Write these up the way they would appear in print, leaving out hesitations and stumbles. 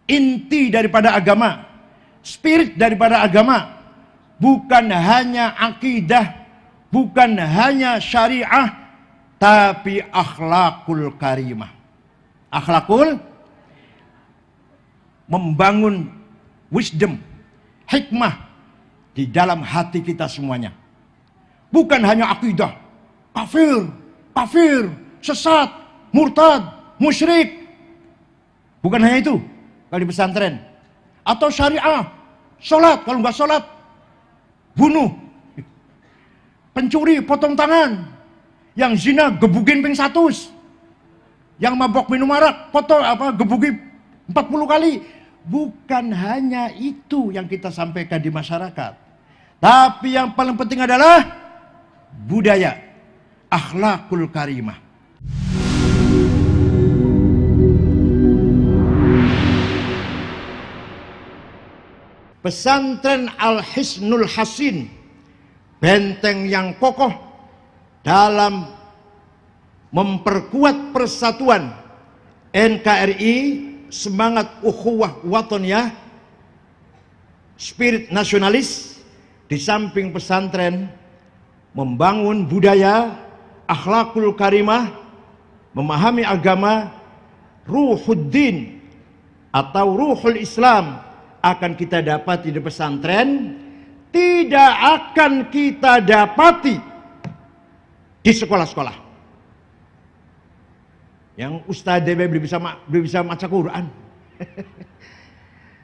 inti daripada agama, spirit daripada agama, bukan hanya akidah, bukan hanya syariah, tapi akhlakul karimah. Akhlakul, membangun wisdom, hikmah di dalam hati kita semuanya. Bukan hanya akidah, kafir, sesat, murtad, musyrik. Bukan hanya itu kalau di pesantren. Atau syariah, sholat, kalau nggak sholat, bunuh. Pencuri, potong tangan. Yang zina, gebukin ping 100. Yang mabok minum arak, gebuki 40 kali. Bukan hanya itu yang kita sampaikan di masyarakat. Tapi yang paling penting adalah budaya, akhlakul karimah. Pesantren Al-Hisnul Hasin, benteng yang kokoh dalam memperkuat persatuan NKRI, semangat ukhuwah watoniyah, spirit nasionalis. Di samping pesantren membangun budaya, akhlakul karimah, memahami agama, ruhuddin atau ruhul Islam akan kita dapati di pesantren, tidak akan kita dapati di sekolah-sekolah. Yang Ustadz DB belum bisa baca Quran.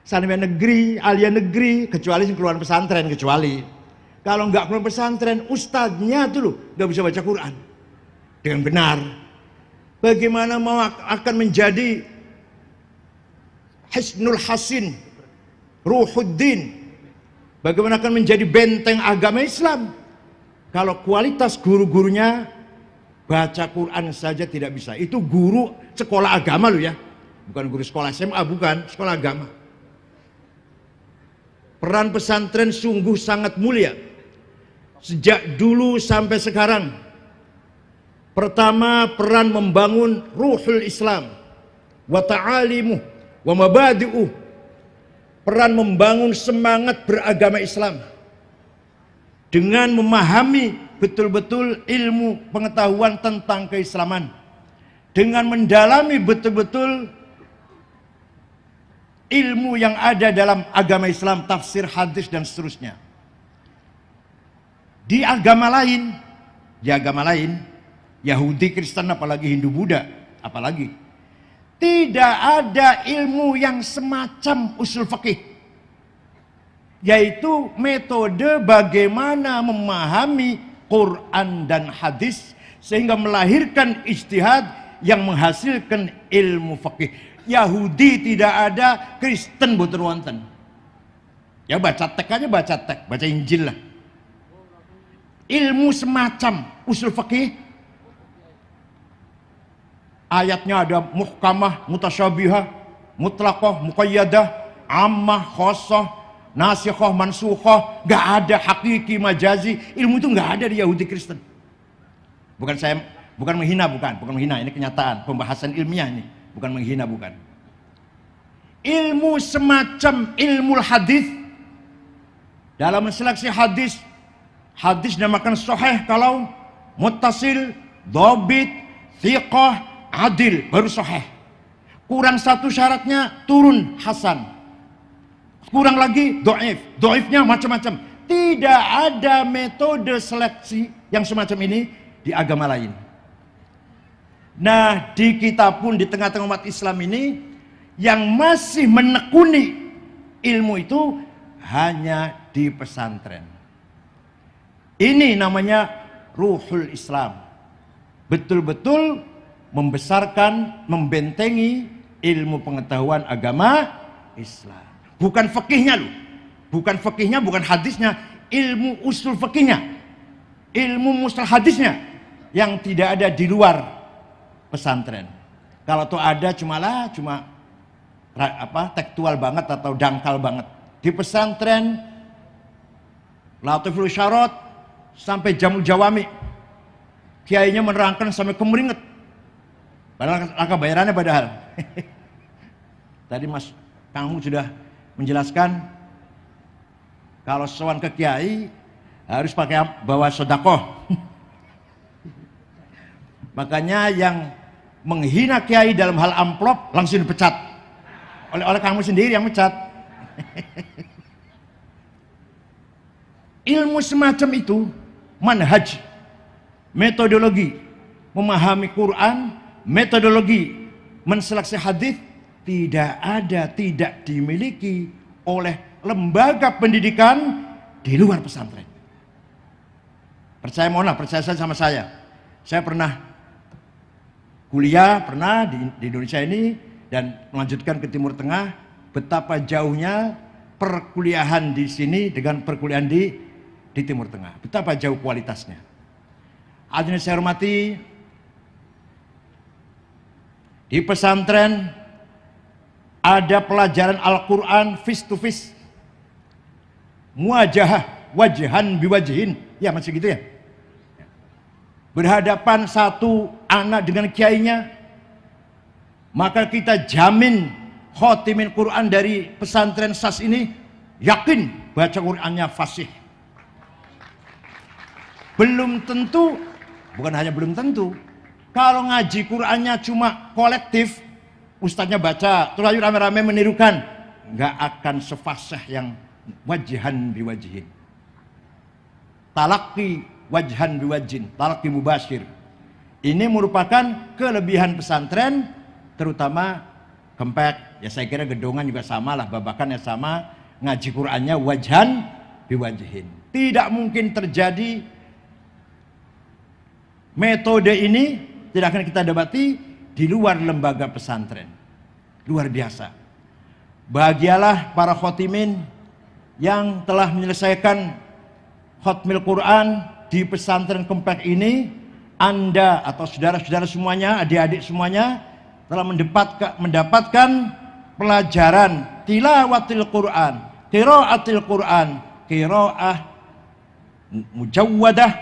Sanawiyah negeri, aliyah negeri, kecuali keluar pesantren, kecuali. Kalau nggak keluar pesantren, ustadznya tuh loh nggak bisa baca Quran dengan benar. Bagaimana mau akan menjadi Hisnul Hasin, Ruhuddin? Bagaimana akan menjadi benteng agama Islam kalau kualitas guru-gurunya baca Quran saja tidak bisa? Itu guru sekolah agama loh ya, bukan guru sekolah SMA, bukan sekolah agama. Peran pesantren sungguh sangat mulia sejak dulu sampai sekarang. Pertama, peran membangun ruhul Islam wa ta'alimuh wa mabadi'uh, peran membangun semangat beragama Islam dengan memahami betul-betul ilmu pengetahuan tentang keislaman, dengan mendalami betul-betul ilmu yang ada dalam agama Islam, tafsir, hadis, dan seterusnya. Di agama lain, Yahudi, Kristen, apalagi Hindu, Buddha, apalagi, tidak ada ilmu yang semacam usul fikih, yaitu metode bagaimana memahami Quran dan hadis sehingga melahirkan ijtihad yang menghasilkan ilmu fikih. Yahudi tidak ada, Kristen boten wonten. Ya baca teks aja, baca Injil lah. Ilmu semacam usul fikih, ayatnya ada muhkamah, mutasyabihah, mutlaqah, muqayyadah, ammah, khossah, nasikhah, mansukhah. Gak ada hakiki, majazi. Ilmu itu gak ada di Yahudi Kristen. Bukan menghina, ini kenyataan, pembahasan ilmiah ini. Bukan menghina, bukan. Ilmu semacam ilmu hadis, dalam seleksi hadis dinamakan sahih kalau muttasil, dhabit, thiqah, adil, baru sahih. Kurang satu syaratnya, turun hasan. Kurang lagi dhaif, dhaifnya macam-macam. Tidak ada metode seleksi yang semacam ini di agama lain. Nah, di kita pun di tengah-tengah umat Islam ini yang masih menekuni ilmu itu hanya di pesantren. Ini namanya ruhul Islam. Betul-betul membesarkan, membentengi ilmu pengetahuan agama Islam. Bukan fikihnya loh. Bukan hadisnya, ilmu usul fikihnya. Ilmu mustalah hadisnya yang tidak ada di luar pesantren. Kalau tuh ada cuma tekstual banget atau dangkal banget. Di pesantren Latiful Syarat sampai Jamul Jawami, kiainya menerangkan sampai kemeringet. Padahal angka bayarannya padahal. Tadi Mas Kamu sudah menjelaskan kalau sowan ke kiai harus pakai bawa sedekah. Makanya yang menghina kiai dalam hal amplop langsung dipecat oleh kamu sendiri yang mecat. Ilmu semacam itu, manhaj, metodologi memahami Quran, metodologi menseleksi hadis tidak dimiliki oleh lembaga pendidikan di luar pesantren. Percaya saya sama saya. Saya pernah kuliah di Indonesia ini dan melanjutkan ke Timur Tengah. Betapa jauhnya perkuliahan di sini dengan perkuliahan di Timur Tengah. Betapa jauh kualitasnya. Hadirin saya hormati, di pesantren ada pelajaran Al-Quran face to face, muajahah, wajhan biwajhin, ya masih gitu ya. Berhadapan satu anak dengan kiainya, maka kita jamin khotimin Quran dari pesantren SAS ini yakin baca Qurannya fasih. Belum tentu, bukan hanya belum tentu, kalau ngaji Qurannya cuma kolektif, ustadznya baca, terus rame-rame menirukan, nggak akan sefasih yang wajhan biwajhin. Talaqi wajhan biwajhin, talaqi mubashir. Ini merupakan kelebihan pesantren, terutama Kempek. Ya saya kira Gedongan juga sama lah, babakan ya sama, ngaji Qurannya wajhan biwajhin. Tidak mungkin terjadi metode ini, tidak akan kita debati di luar lembaga pesantren. Luar biasa. Bahagialah para khotimin yang telah menyelesaikan khotmil Quran di pesantren Kempek ini. Anda atau saudara-saudara semuanya, adik-adik semuanya telah mendapatkan pelajaran tilawatil Quran, qiraatil Quran, qiraah mujawwadah,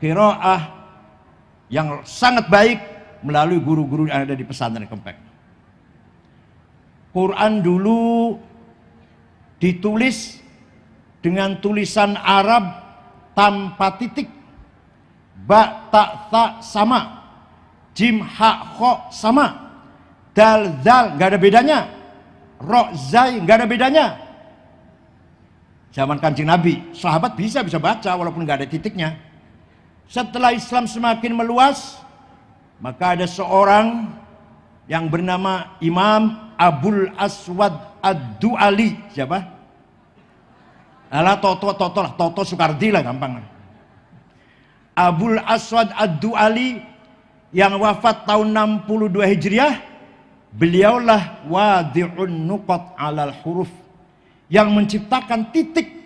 qiraah yang sangat baik melalui guru-guru yang ada di pesantren Kempek. Quran dulu ditulis dengan tulisan Arab tanpa titik, ba ta tha sama, jim ha kho sama, dal zal nggak ada bedanya, ro zai nggak ada bedanya. Zaman Kanjeng Nabi, sahabat bisa baca walaupun nggak ada titiknya. Setelah Islam semakin meluas, maka ada seorang yang bernama Imam Abul Aswad Ad-Du'ali. Siapa? Alah Toto Soekardi lah gampang. Abul Aswad Ad-Du'ali yang wafat tahun 62 Hijriah. Beliaulah wadi'un nuqat alal huruf, yang menciptakan titik.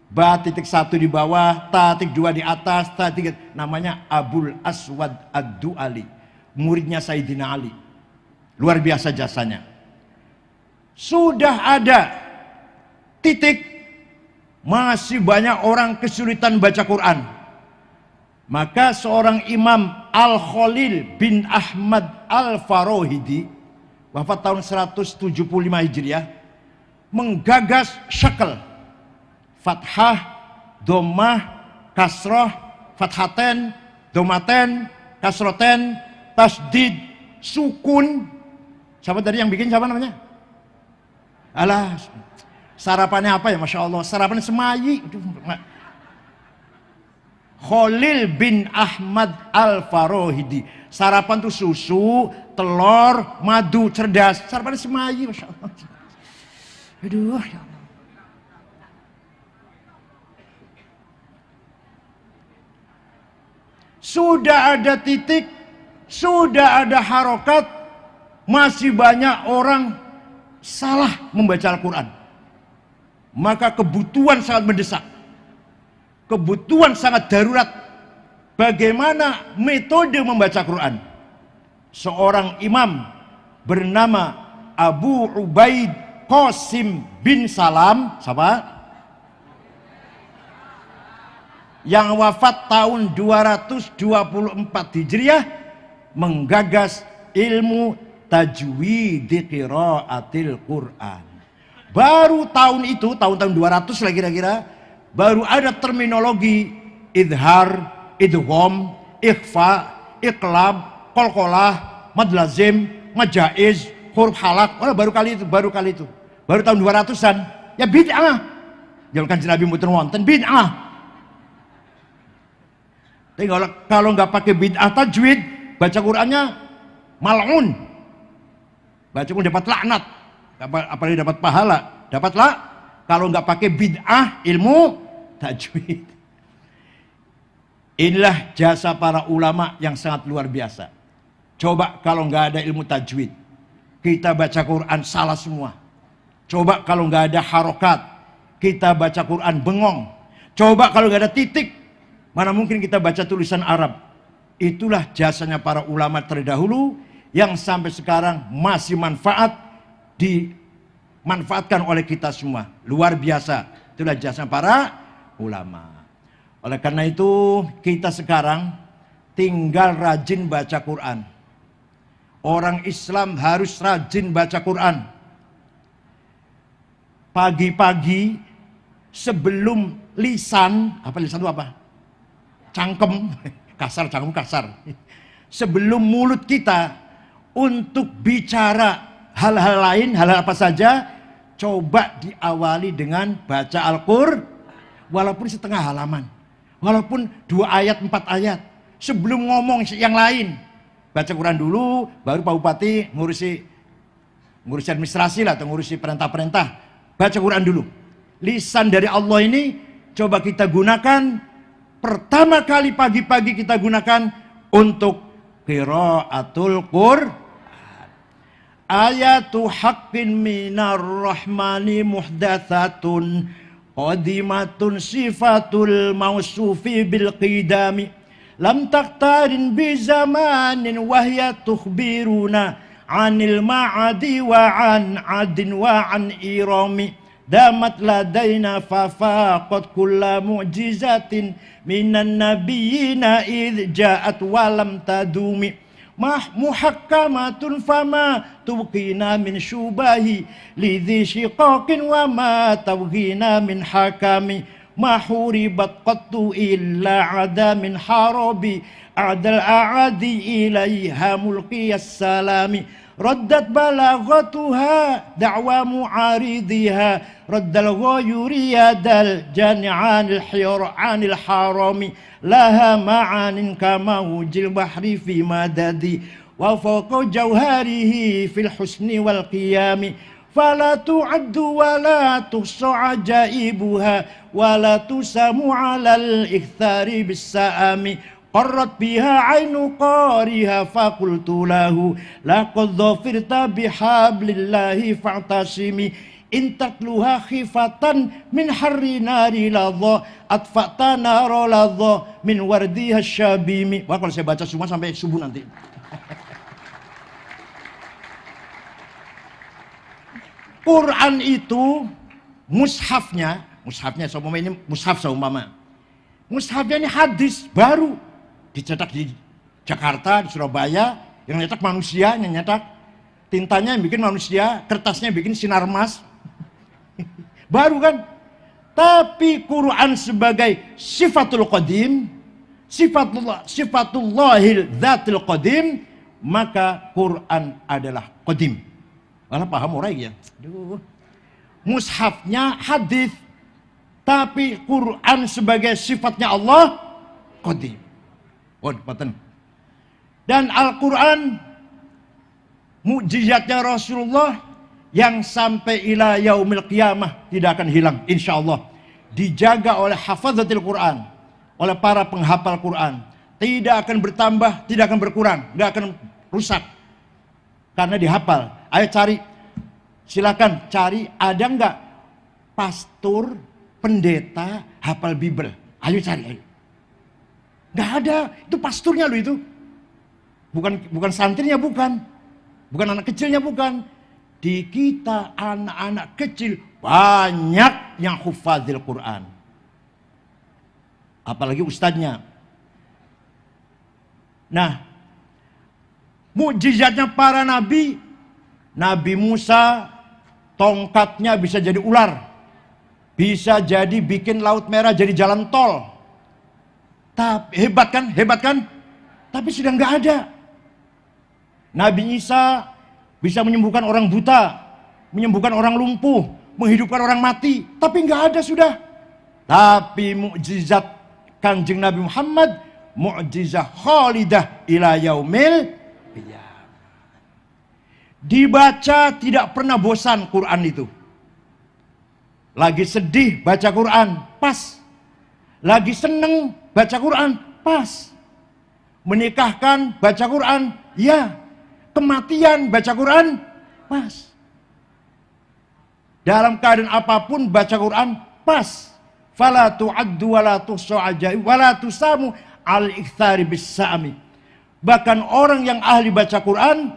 Ba titik satu di bawah, ta titik dua di atas, ta titik, namanya Abul Aswad Ad-Du'ali, muridnya Sayyidina Ali. Luar biasa jasanya. Sudah ada titik, masih banyak orang kesulitan baca Quran. Maka seorang Imam Al-Khalil bin Ahmad Al-Farohidi, wafat tahun 175 Hijriah, menggagas syakal, fathah, domah, kasroh, fathaten, domaten, kasroten, tasdid, sukun. Siapa tadi yang bikin, siapa namanya? Alah, sarapannya apa ya, Masya Allah, sarapannya semayi. Khalil bin Ahmad Al-Farohidi, sarapan tuh susu, telur, madu, cerdas, sarapannya semayi, Masya Allah. Aduh, ya Allah. Sudah ada titik, sudah ada harokat, masih banyak orang salah membaca Al-Quran. Maka kebutuhan sangat mendesak, kebutuhan sangat darurat. Bagaimana metode membaca Quran? Seorang imam bernama Abu Ubaid Qasim bin Salam, siapa? Yang wafat tahun 224 Hijriah, menggagas ilmu tajwid qiraatil Quran. Baru tahun itu, tahun-tahun 200 lah kira-kira, baru ada terminologi idhar, idgham, ikhfa, iqlab, qalqalah, mad lazim, majaiz, huruf halak. Oh, baru kali itu. Baru tahun 200-an. Ya bid'ah. Jangan Kanjeng Nabi mboten wonten bid'ah. Tapi kalau nggak pakai bid'ah tajwid, baca Qur'annya mal'un. Baca pun dapat laknat. Apalagi dapat pahala. Dapatlah kalau nggak pakai bid'ah ilmu tajwid. Inilah jasa para ulama yang sangat luar biasa. Coba kalau nggak ada ilmu tajwid, kita baca Quran salah semua. Coba kalau nggak ada harokat, kita baca Quran bengong. Coba kalau nggak ada titik, mana mungkin kita baca tulisan Arab. Itulah jasanya para ulama terdahulu yang sampai sekarang masih dimanfaatkan oleh kita semua. Luar biasa. Itulah jasa para ulama. Oleh karena itu kita sekarang tinggal rajin baca Quran. Orang Islam harus rajin baca Quran. Pagi-pagi sebelum lisan, apa lisan itu apa? Cangkem, kasar, cangkem kasar. Sebelum mulut kita untuk bicara hal-hal lain, hal-hal apa saja, coba diawali dengan baca Al-Qur'an, walaupun setengah halaman, walaupun 2 ayat, 4 ayat, sebelum ngomong yang lain, baca Quran dulu, baru Pak Bupati ngurusi administrasi lah, atau ngurusi perintah-perintah, baca Quran dulu. Lisan dari Allah ini coba kita gunakan, pertama kali pagi-pagi kita gunakan untuk qiraatul Qur'an. Ayatu haqqin minar rahmani muhdatsatun qadimatun sifatul mausufi bil qidami lam taqtarin bi zamanin wahya tukhbiruna anil ma'adi wa an adin wa an irami damat ladaina fafaqat kulla mu'jizatin minan nabiyina idh ja'at walam tadumi muhakkamatun fama tubqina min syubahi lidhi shiqaqin wa ma tawghina min hakami mahuribat qattu illa ada min harabi adal a'adi ilaiha mulqiyas salami raddat balaghatuha da'wa mu'aridiha raddal ghayuri yadal jani'anil hir'anil harami laha ma'anin kama wujil bahri fi madadi wa fawqa jawharihi fil husni wal qiyami fala tu'addu wa la tuhsa ajaibuha wa la tusamu 'alal ikthari bis sa'ami qarrat biha ainu qariha faqultu lahu laqad dhafirta bihablillahi fa'tasimi intatluha khifatan min harri nari ladha atfa'ta nara ladha min wardiha syabimi. Wah, kalau saya baca semua sampai subuh nanti. Quran itu mushafnya seumpama ini mushaf seumpama. Mushafnya ini hadis baru dicetak di Jakarta, di Surabaya, yang nyetak manusia, yang nyetak tintanya yang bikin manusia, kertasnya yang bikin Sinarmas. Baru kan? Tapi Quran sebagai sifatul qadim, sifatullahil dzatil qadim, maka Quran adalah qadim. Malah paham orang ya. Aduh. Mushafnya hadis, tapi Quran sebagai sifatnya Allah qadim. Oh, paten. Dan Al-Quran mukjizatnya Rasulullah yang sampai ila yaumil qiyamah tidak akan hilang insyaallah. Dijaga oleh hafazatil Quran, oleh para penghafal Quran. Tidak akan bertambah, tidak akan berkurang, tidak akan rusak. Karena dihafal. Ayo cari, silakan cari, ada enggak pastor, pendeta hafal Bible? Ayo cari, ayo. Enggak ada, itu pasturnya loh itu. Bukan santrinya, bukan anak kecilnya, bukan. Di kita anak-anak kecil banyak yang hufadzil Quran, apalagi ustadznya. Nah, mukjizatnya para nabi, Nabi Musa tongkatnya bisa jadi ular, bisa jadi bikin Laut Merah jadi jalan tol. Tapi hebat kan? Hebat kan? Tapi sudah nggak ada. Nabi Isa bisa menyembuhkan orang buta, menyembuhkan orang lumpuh, menghidupkan orang mati. Tapi nggak ada sudah. Tapi mukjizat Kanjeng Nabi Muhammad, mukjizah khalidah ila yaumil qiyamah. Dibaca tidak pernah bosan Quran itu. Lagi sedih baca Quran, pas. Lagi seneng baca Quran, pas. Menikahkan baca Quran, ya. Kematian baca Quran, pas. Dalam keadaan apapun baca Quran, pas. Fala tu'addu wa la tuhsa ajaib wa la tusamu al-iktsari bis-sa'mi. Bahkan orang yang ahli baca Quran,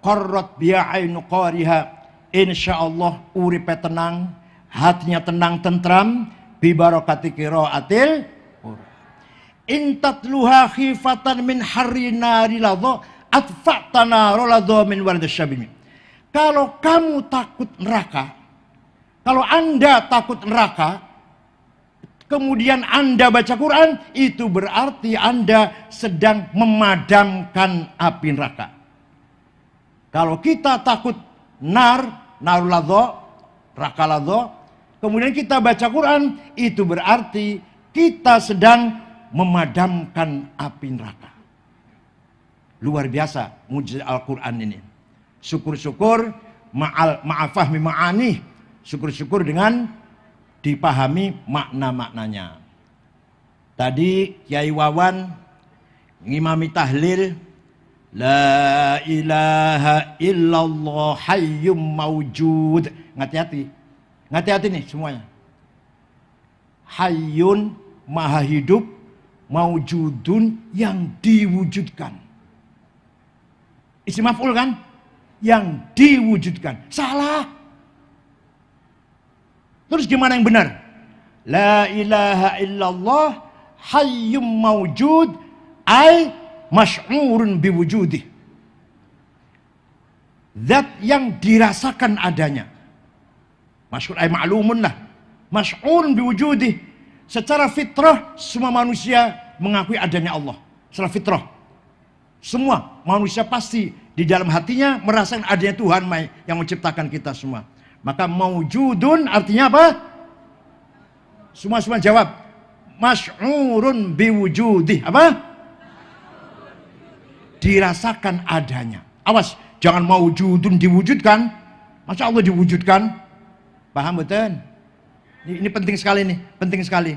qarrat biya ainu qariha, insyaallah uripe tenang, hatinya tenang tentram, bi barakati qiraatil Quran. Intatluha khifatan min harri nari ladha atfa'tana roladha min wardasyabimi. Kalau kamu takut neraka, kalau Anda takut neraka, kemudian Anda baca Quran, itu berarti Anda sedang memadamkan api neraka. Kalau kita takut naruladha, rakaladha, kemudian kita baca Quran, itu berarti kita sedang memadamkan api neraka. Luar biasa mujizat Al-Quran ini. Syukur-syukur ma'afahmi ma'ani. Syukur-syukur dengan dipahami makna-maknanya. Tadi Kiai Wawan ngimami tahlil, la ilaha illallah hayyum mawjud. Ngati-hati. Ngati-hati nih semuanya. Hayyun, maha hidup, mawjudun, yang diwujudkan. Isim maf'ul kan? Yang diwujudkan. Salah. Terus gimana yang benar? La ilaha illallah hayyum mawjud ay masy'urun biwujudih. Zat yang dirasakan adanya. Masy'ur ay ma'lumun lah. Masy'urun biwujudih. Secara fitrah semua manusia mengakui adanya Allah. Secara fitrah. Semua manusia pasti di dalam hatinya merasakan adanya Tuhan yang menciptakan kita semua. Maka mawjudun artinya apa? Semua jawab. Masy'urun biwujudih. Apa? Dirasakan adanya. Awas, jangan mawjudun diwujudkan. Masa Allah diwujudkan? Paham betul? Ini penting sekali nih, penting sekali.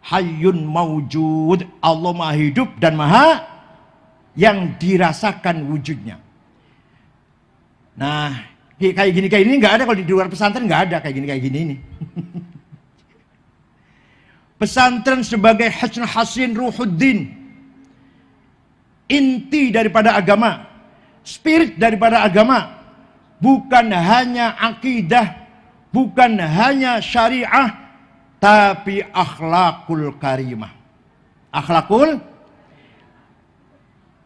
Hayyun mawjud, Allah maha hidup dan maha yang dirasakan wujudnya. Nah, kayak gini nggak ada kalau di luar pesantren, nggak ada kayak gini ini. Pesantren sebagai hasn hasin ruhuddin, inti daripada agama, spirit daripada agama, bukan hanya akidah, bukan hanya syariah, tapi akhlakul karimah. Akhlakul,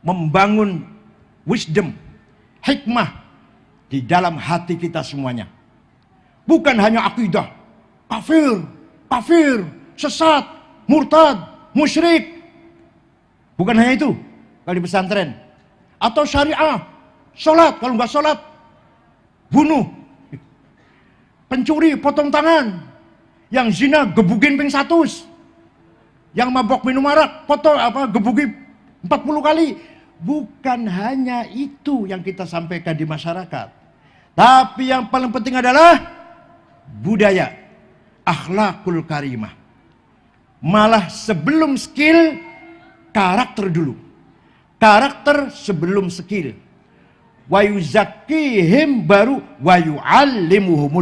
membangun wisdom, hikmah di dalam hati kita semuanya. Bukan hanya akidah, kafir, sesat, murtad, musyrik. Bukan hanya itu kalau di pesantren. Atau syariah, sholat, kalau nggak sholat, bunuh. Pencuri, potong tangan. Yang zina, gebukin ping 100. Yang mabok minum arak, gebukin 40 kali. Bukan hanya itu yang kita sampaikan di masyarakat. Tapi yang paling penting adalah budaya, akhlakul karimah. Malah sebelum skill, karakter dulu. Karakter sebelum skill. Wa yuzakkihim baru wa yu'allimuhumul